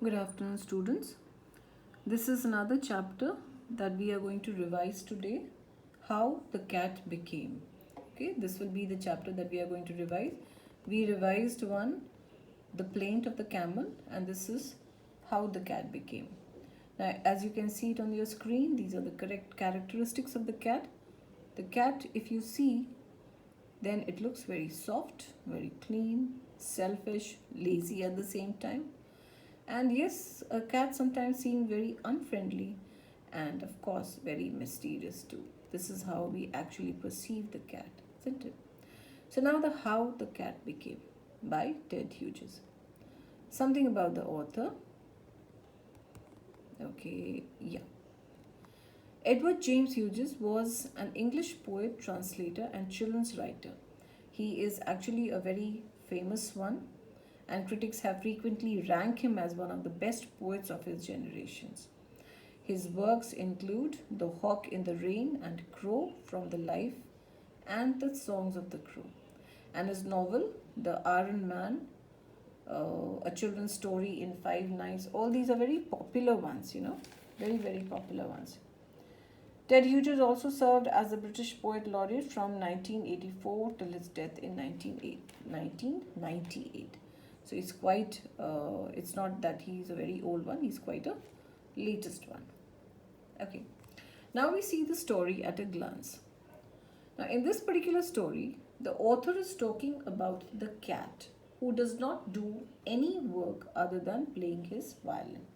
Good afternoon, students. This is another chapter that we are going to revise today, How the Cat Became. Okay, this will be the chapter that we are going to revise. We revised one, The Plaint of the Camel, and this is How the Cat Became. Now, as you can see it on your screen, these are the correct characteristics of the cat. The cat, if you see, then it looks very soft, very clean, selfish, lazy at the same time. And yes, a cat sometimes seems very unfriendly and, of course, very mysterious too. This is how we actually perceive the cat, isn't it? So, now the How the Cat Became by Ted Hughes. Something about the author. Okay, yeah. Edward James Hughes was an English poet, translator, and children's writer. He is actually a very famous one, and critics have frequently ranked him as one of the best poets of his generations. His works include The Hawk in the Rain and Crow from the Life and The Songs of the Crow. And his novel, The Iron Man, a children's story in 5 nights, all these are very popular ones, very, very popular ones. Ted Hughes also served as the British Poet Laureate from 1984 till his death in 1998. So it's not that he's a very old one, he's quite a latest one. Okay, now we see the story at a glance. Now, in this particular story, the author is talking about the cat who does not do any work other than playing his violin.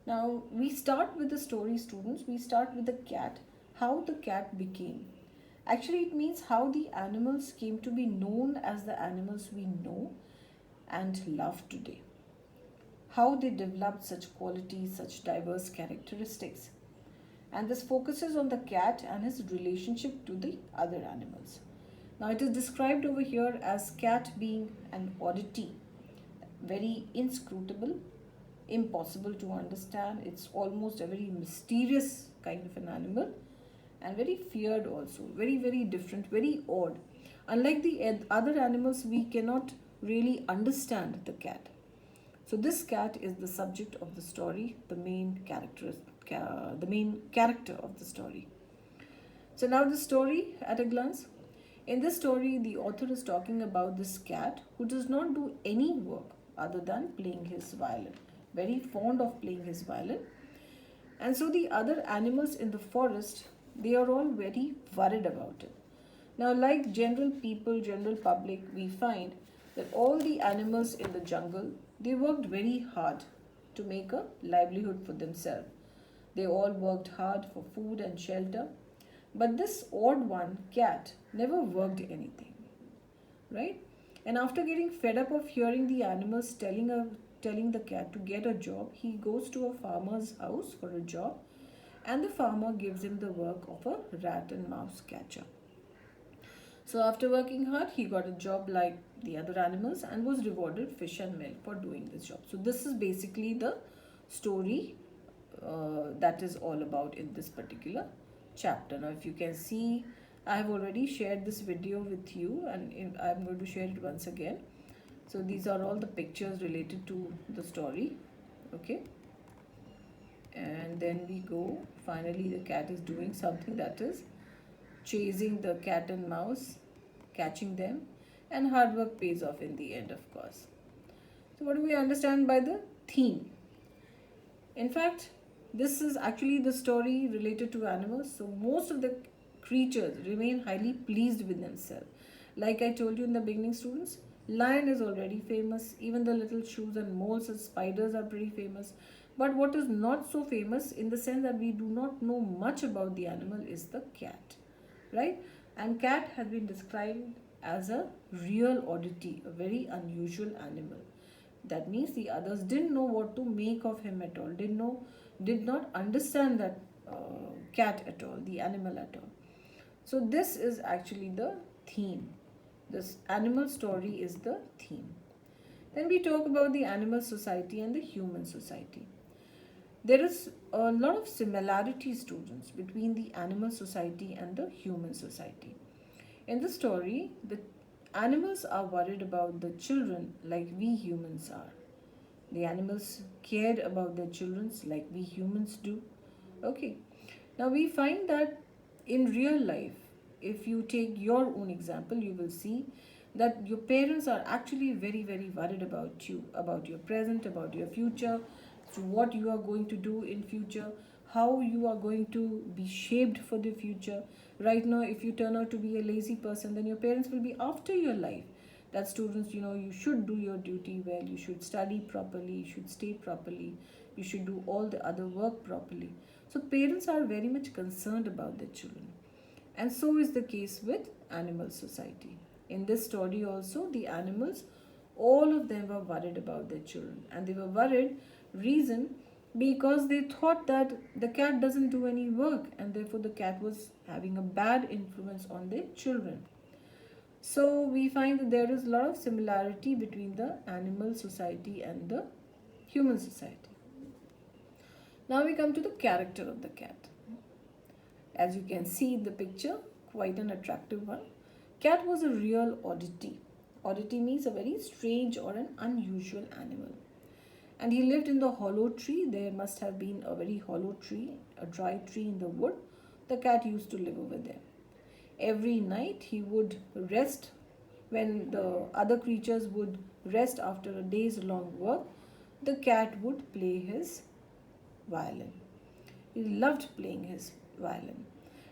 Now, we start with the story, students. We start with the cat, how the cat became. Actually, it means how the animals came to be known as the animals we know and love today. How they developed such qualities, such diverse characteristics. And this focuses on the cat and his relationship to the other animals. Now, it is described over here as cat being an oddity, very inscrutable, impossible to understand. It's almost a very mysterious kind of an animal and very feared also. Very, very different, very odd. Unlike the other animals, we cannot really understand the cat. So this cat is the subject of the story, the main character of the story. So now the story at a glance. In this story, the author is talking about this cat who does not do any work other than playing his violin. Very fond of playing his violin. And so the other animals in the forest, they are all very worried about it. Now, like general people, general public, we find that all the animals in the jungle, they worked very hard to make a livelihood for themselves. They all worked hard for food and shelter. But this odd one, cat, never worked anything, right? And after getting fed up of hearing the animals telling the cat to get a job, he goes to a farmer's house for a job, and the farmer gives him the work of a rat and mouse catcher. So after working hard, he got a job like the other animals and was rewarded fish and milk for doing this job. So this is basically the story that is all about in this particular chapter. Now, if you can see, I have already shared this video with you, and I'm going to share it once again. So these are all the pictures related to the story. Okay, and then we go, finally the cat is doing something, that is chasing the cat and mouse, catching them, and hard work pays off in the end, of course. So what do we understand by the theme? In fact, this is actually the story related to animals. So most of the creatures remain highly pleased with themselves. Like I told you in the beginning, students, lion is already famous. Even the little shrews and moles and spiders are pretty famous. But what is not so famous, in the sense that we do not know much about the animal, is the cat, right? And cat has been described as a real oddity, a very unusual animal. That means the others didn't know what to make of him at all, did not understand that cat at all, the animal at all. So this is actually the theme. This animal story is the theme. Then we talk about the animal society and the human society. There is a lot of similarities, students, between the animal society and the human society. In the story, the animals are worried about the children like we humans are. The animals cared about their children like we humans do. Okay. Now we find that in real life, if you take your own example, you will see that your parents are actually very, very worried about you, about your present, about your future, so what you are going to do in future, how you are going to be shaped for the future. Right now, if you turn out to be a lazy person, then your parents will be after your life. That students, you should do your duty well, you should study properly, you should stay properly, you should do all the other work properly. So parents are very much concerned about their children. And so is the case with animal society. In this story also, the animals, all of them were worried about their children. And they were worried, reason, because they thought that the cat doesn't do any work and therefore the cat was having a bad influence on their children. So we find that there is a lot of similarity between the animal society and the human society. Now we come to the character of the cat. As you can see in the picture, quite an attractive one. Cat was a real oddity. Oddity means a very strange or an unusual animal. And he lived in the hollow tree. There must have been a very hollow tree, a dry tree in the wood. The cat used to live over there. Every night he would rest when the other creatures would rest after a day's long work. The cat would play his violin. He loved playing his violin.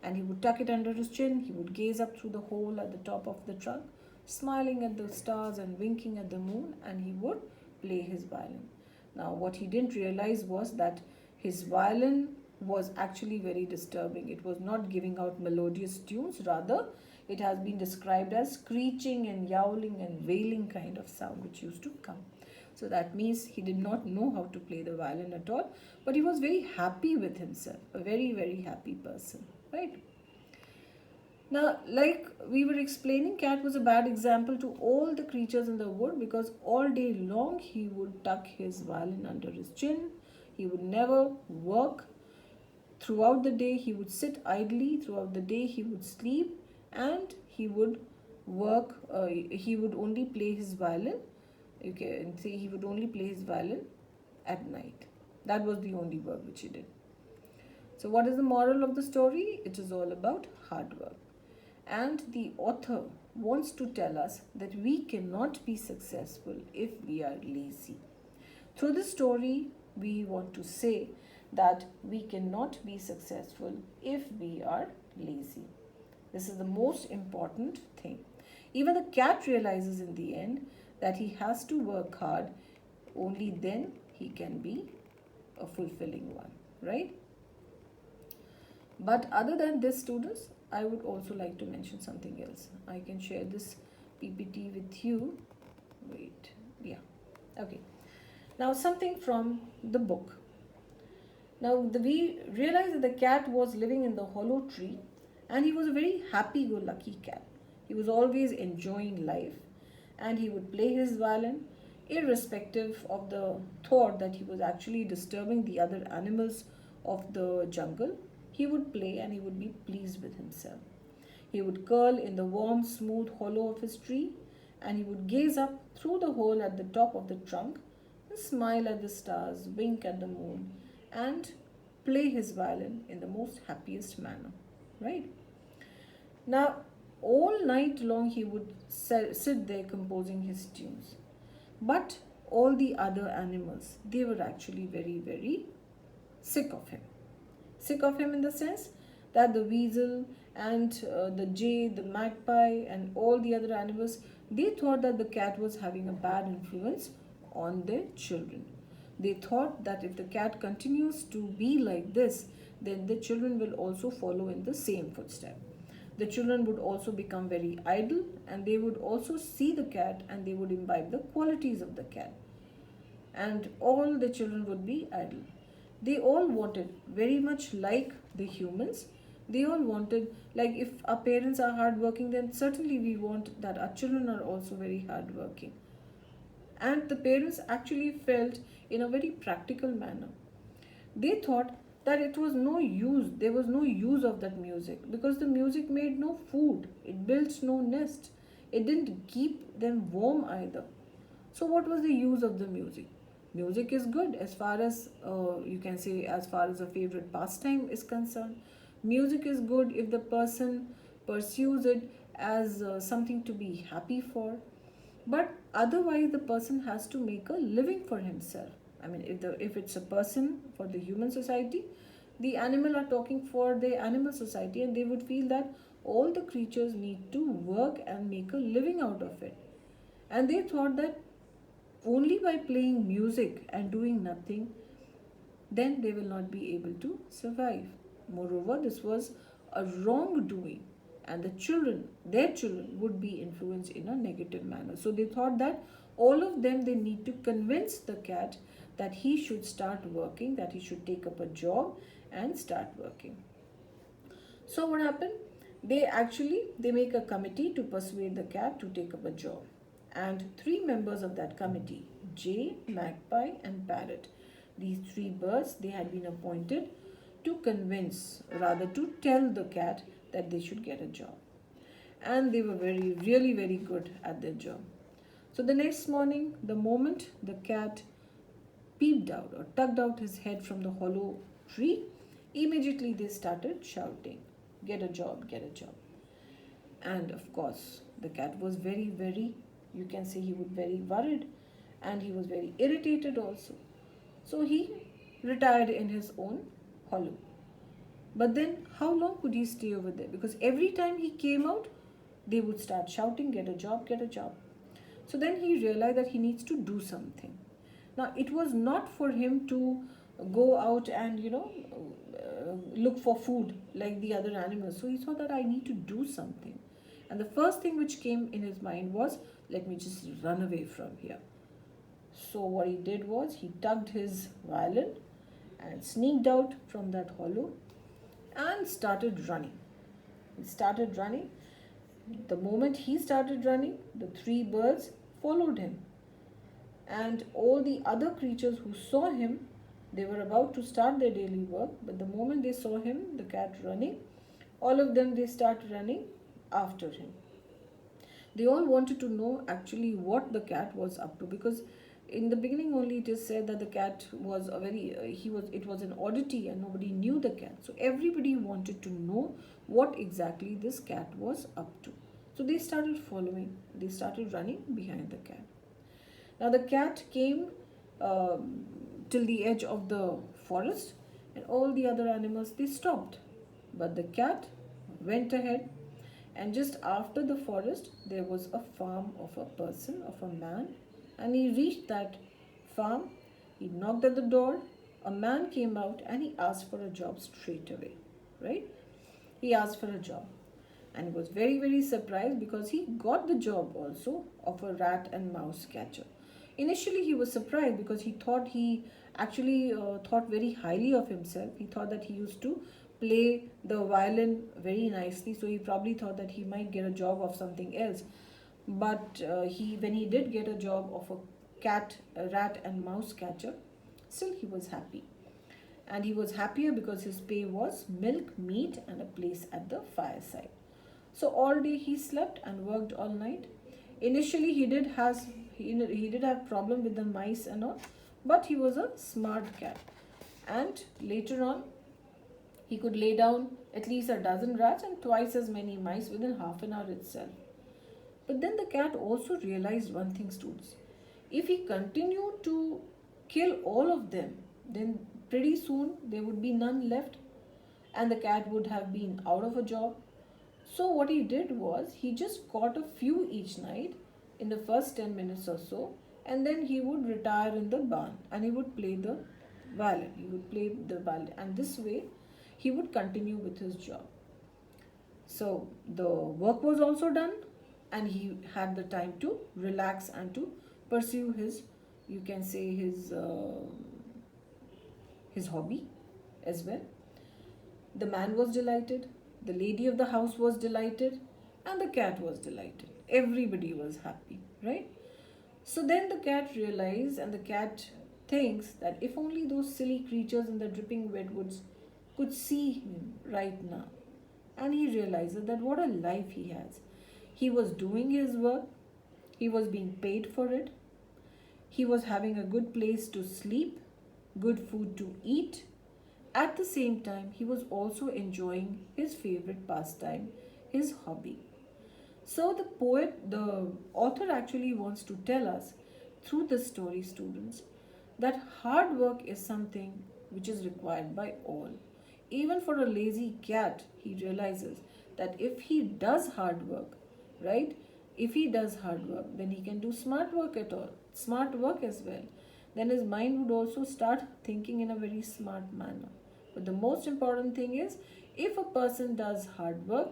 And he would tuck it under his chin. He would gaze up through the hole at the top of the trunk, smiling at the stars and winking at the moon, and he would play his violin. Now, what he didn't realize was that his violin was actually very disturbing. It was not giving out melodious tunes, rather, it has been described as screeching and yowling and wailing kind of sound which used to come. So that means he did not know how to play the violin at all, but he was very happy with himself, a very, very happy person, right? Now, like we were explaining, cat was a bad example to all the creatures in the wood because all day long he would tuck his violin under his chin. He would never work. Throughout the day he would sit idly. Throughout the day he would sleep, and he would work. He would only play his violin. You can say he would only play his violin at night. That was the only work which he did. So what is the moral of the story? It is all about hard work. And the author wants to tell us that we cannot be successful if we are lazy. Through this story, we want to say that we cannot be successful if we are lazy. This is the most important thing. Even the cat realizes in the end that he has to work hard, only then he can be a fulfilling one, right? But other than this, students, I would also like to mention something else. I can share this PPT with you. Wait, yeah, okay. Now something from the book. Now we realized that the cat was living in the hollow tree and he was a very happy-go-lucky cat. He was always enjoying life and he would play his violin irrespective of the thought that he was actually disturbing the other animals of the jungle. He would play and he would be pleased with himself. He would curl in the warm, smooth hollow of his tree and he would gaze up through the hole at the top of the trunk and smile at the stars, wink at the moon, and play his violin in the most happiest manner, right? Now, all night long he would sit there composing his tunes. But all the other animals, they were actually very, very sick of him. Sick of him in the sense that the weasel and the jay, the magpie, and all the other animals, they thought that the cat was having a bad influence on their children. They thought that if the cat continues to be like this, then the children will also follow in the same footstep. The children would also become very idle and they would also see the cat and they would imbibe the qualities of the cat. And all the children would be idle. They all wanted, very much like the humans, they all wanted, like if our parents are hardworking, then certainly we want that our children are also very hardworking. And the parents actually felt in a very practical manner. They thought that it was no use, there was no use of that music because the music made no food, it built no nest, it didn't keep them warm either. So, what was the use of the music? Music is good as far as you can say, as far as a favorite pastime is concerned. Music is good if the person pursues it as something to be happy for. But otherwise, the person has to make a living for himself. I mean, if it's a person for the human society, the animal are talking for the animal society, and they would feel that all the creatures need to work and make a living out of it. And they thought that only by playing music and doing nothing, then they will not be able to survive. Moreover, this was a wrongdoing, and their children, would be influenced in a negative manner. So they thought that all of them, they need to convince the cat that he should start working, that he should take up a job and start working. So what happened? They make a committee to persuade the cat to take up a job. And three members of that committee, jay, magpie, and parrot, these three birds, they had been appointed to convince, rather to tell the cat that they should get a job. And they were really very good at their job. So the next morning, the moment the cat peeped out or tugged out his head from the hollow tree, immediately they started shouting, "Get a job, get a job." And of course, the cat was very, you can say he was very worried, and he was very irritated also. So he retired in his own hollow. But then, how long could he stay over there? Because every time he came out, they would start shouting, "Get a job, get a job." So then he realized that he needs to do something. Now, it was not for him to go out and, look for food like the other animals. So he thought that I need to do something. And the first thing which came in his mind was, let me just run away from here. So what he did was, he tugged his violin and sneaked out from that hollow and started running. He started running. The moment he started running, the three birds followed him. And all the other creatures who saw him, they were about to start their daily work, but the moment they saw him, the cat running, all of them, they started running after him. They all wanted to know actually what the cat was up to, because in the beginning only it is said that the cat was a very it was an oddity and nobody knew the cat. So everybody wanted to know what exactly this cat was up to. So they started following, they started running behind the cat. Now the cat came till the edge of the forest, and all the other animals, they stopped. But the cat went ahead, and just after the forest, there was a farm of a person, of a man, and he reached that farm. He knocked at the door. A man came out and he asked for a job straight away, right? He asked for a job, and he was very surprised because he got the job also of a rat and mouse catcher. Initially, he was surprised because he actually thought very highly of himself. He thought that he used to play the violin very nicely, so he probably thought that he might get a job of something else. But when he did get a job of a rat and mouse catcher, still he was happy. And he was happier because his pay was milk, meat, and a place at the fireside. So all day he slept and worked all night. Initially, he did have problem with the mice and all, but he was a smart cat. And later on, he could lay down at least a dozen rats and twice as many mice within half an hour itself. But then the cat also realized one thing, students. If he continued to kill all of them, then pretty soon there would be none left, and the cat would have been out of a job. So what he did was, he just caught a few each night in the first 10 minutes or so, and then he would retire in the barn and he would play the violin. He would play the violin, and this way he would continue with his job. So the work was also done, and he had the time to relax and to pursue his, you can say, his hobby as well. The man was delighted, the lady of the house was delighted, and the cat was delighted. Everybody was happy, right? So then the cat realized, and the cat thinks that if only those silly creatures in the dripping redwoods could see him right now. And he realizes that what a life he has. He was doing his work, he was being paid for it, He was having a good place to sleep, good food to eat. At the same time, he was also enjoying his favorite pastime, his hobby. So the author actually wants to tell us through this story, students, that hard work is something which is required by all. Even for a lazy cat, he realizes that if he does hard work, right? If he does hard work, then he can do smart work as well. Then his mind would also start thinking in a very smart manner. But the most important thing is, if a person does hard work,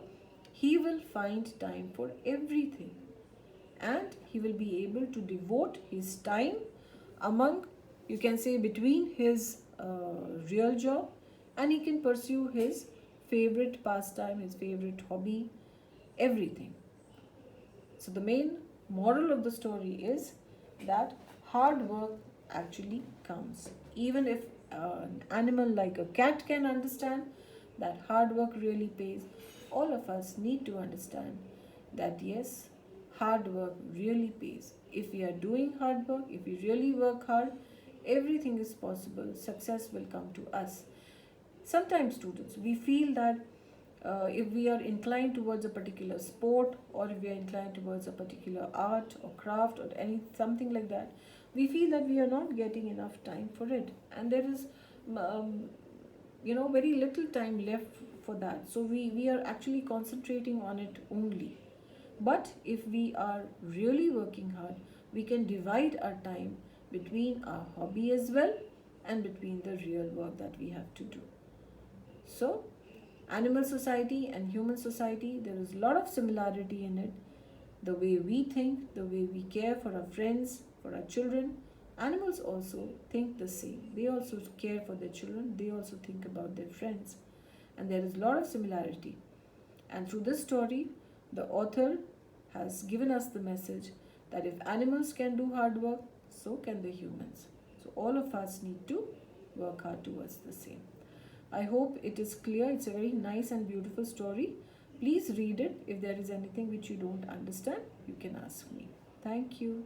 he will find time for everything, and he will be able to devote his time among, you can say, between his real job, and he can pursue his favorite pastime, his favorite hobby, everything. So the main moral of the story is that hard work actually counts. Even if an animal like a cat can understand that hard work really pays, all of us need to understand that yes, hard work really pays. If we are doing hard work, if we really work hard, everything is possible. Success will come to us. Sometimes, students, we feel that if we are inclined towards a particular sport, or if we are inclined towards a particular art or craft or any something like that, we feel that we are not getting enough time for it, and there is um, very little time left for that. So we are actually concentrating on it only. But if we are really working hard, we can divide our time between our hobby as well and between the real work that we have to do. So, animal society and human society, there is a lot of similarity in it. The way we think, the way we care for our friends, for our children, animals also think the same. They also care for their children, they also think about their friends. And there is a lot of similarity. And through this story, the author has given us the message that if animals can do hard work, so can the humans. So all of us need to work hard towards the same. I hope it is clear. It's a very nice and beautiful story. Please read it. If there is anything which you don't understand, you can ask me. Thank you.